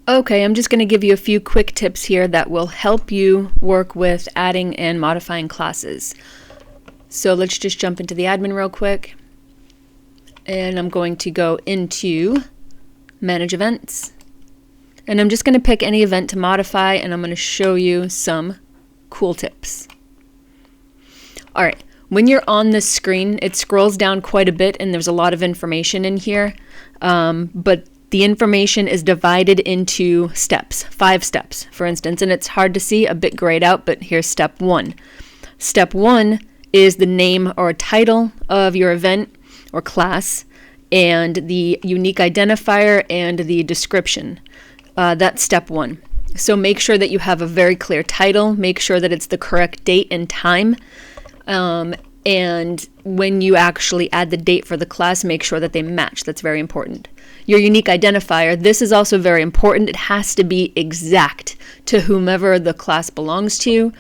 Okay, I'm just going to give you a few quick tips here that will help you work with adding and modifying classes. So let's just jump into the admin real quick. And I'm going to go into Manage Events. And I'm just going to pick any event to modify, and I'm going to show you some cool tips. All right, when you're on this screen, it scrolls down quite a bit and there's a lot of information in here, but the information is divided into steps, 5 steps, for instance, and it's hard to see, a bit grayed out, but here's step 1. Step 1 is the name or title of your event or class and the unique identifier and the description. That's step 1. So make sure that you have a very clear title, make sure that it's the correct date and time, and when you actually add the date for the class, make sure that they match. That's very important. Your unique identifier, this is also very important. It has to be exact to whomever the class belongs to,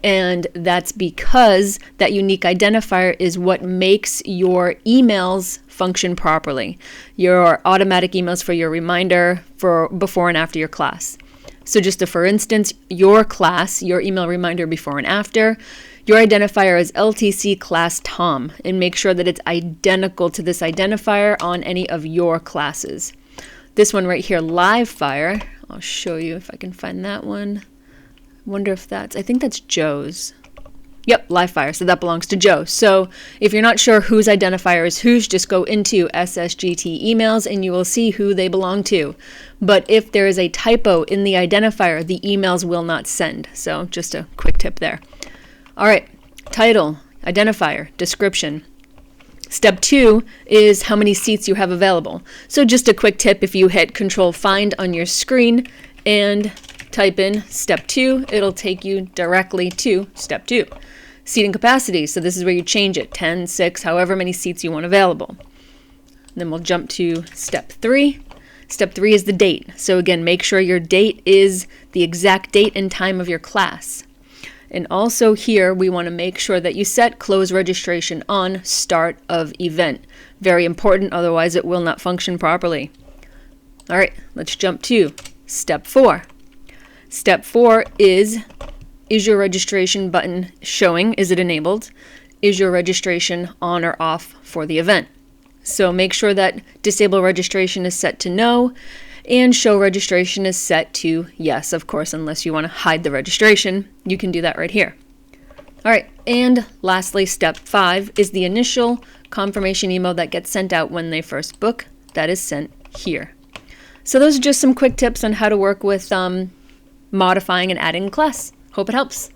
and that's because that unique identifier is what makes your emails function properly. Your automatic emails for your reminder for before and after your class. So just for instance, your class, your email reminder before and after, your identifier is LTC class Tom, and make sure that it's identical to this identifier on any of your classes. This one right here, Livefire, I'll show you if I can find that one. Wonder if I think that's Joe's. Yep, Livefire, so that belongs to Joe. So if you're not sure whose identifier is whose, just go into SSGT emails and you will see who they belong to. But if there is a typo in the identifier, the emails will not send. So just a quick tip there. All right, title, identifier, description. Step 2 is how many seats you have available. So just a quick tip, if you hit Control Find on your screen and type in step 2, it'll take you directly to step 2. Seating capacity, so this is where you change it, 10, 6, however many seats you want available. Then we'll jump to step 3. Step 3 is the date. So again, make sure your date is the exact date and time of your class. And also here, we want to make sure that you set close registration on start of event. Very important, otherwise it will not function properly. All right, let's jump to step 4. Step 4 is your registration button showing? Is it enabled? Is your registration on or off for the event? So make sure that disable registration is set to no, and show registration is set to yes, of course, unless you want to hide the registration. You can do that right here. All right, and lastly, step 5 is the initial confirmation email that gets sent out when they first book. That is sent here. So those are just some quick tips on how to work with modifying and adding a class. Hope it helps.